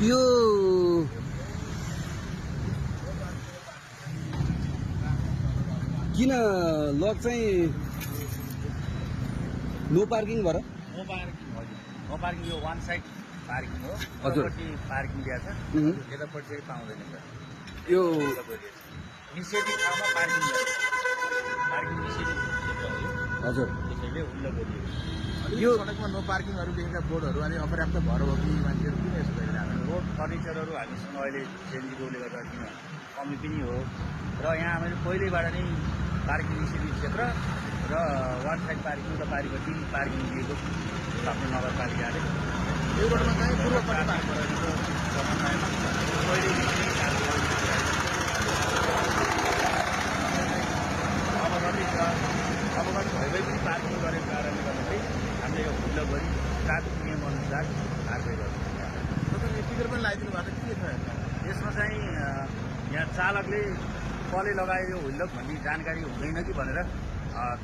यो किन लक चाहिँ नो पार्किङ भएर? नो पार्किङ हजुर, नो पार्किङ यो वान साइड पार्किङ हो। हजुर। यतापट्टि पार्किङ दिएको छ, यतापट्टि चाहिँ पाउँदैन सर। यो निषेधित ठाउँमा पार्किङ गर्छ, पार्किङ निषेधित क्षेत्र हो यो, हजुर त्यसैले उल्लो गरिएको। यो सडकमा नो पार्किङहरू लेखेका बोर्डहरू अलि अपर्याप्त भएर हो कि मान्छेहरू किन यसो गरिरहेको छ? रोड फर्निचरहरू हामीसँग अहिले सेन्जीकोले गर्दा किन कमी पनि हो र यहाँ हामीले पहिल्यैबाट नै पार्किङ निषेधित क्षेत्र र वान साइड पार्किङ र पारिपट्टि पार्किङ दिएको आफ्नो नगरपालिकाले। यो रोडमा चाहिँ पूर्वपट्टि पार्किङ अवगत भएकै पनि पार्किङ गरेको कारणले गर्दाखेरि हामीले यो खुल्लो गरी ट्राफिक नियम अनुसार कारवाही गर्छौँ। तपाईँले टिकट पनि लगाइदिनु भएको के छ यसमा चाहिँ यहाँ चालकले कसले लगायो हुल्लक भन्ने जानकारी हुँदैन कि भनेर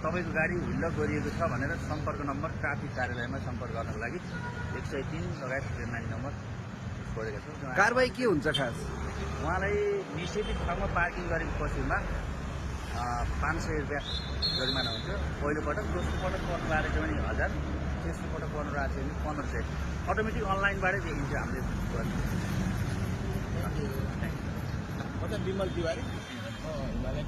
तपाईँको गाडी हुल्लक गरिएको छ भनेर सम्पर्क नम्बर ट्राफिक कार्यालयमा सम्पर्क गर्नको लागि 103 लगायत हेल्पलाइन नम्बर छोडेका छौँ। कारबाही के हुन्छ खास? उहाँलाई निषेधित ठाउँमा पार्किङ गरेको पछिमा 500 रुपियाँ जरिमाना हुन्छ पहिलोपटक। दोस्रो पटक पर्नु भएको छ भने 1000, तेस्रो पटक पर्नु भएको छ भने 1500। अटोमेटिक अनलाइनबाटै देखिन्छ हामीले गर्ने। मतलब विमल तिवारी हिमालय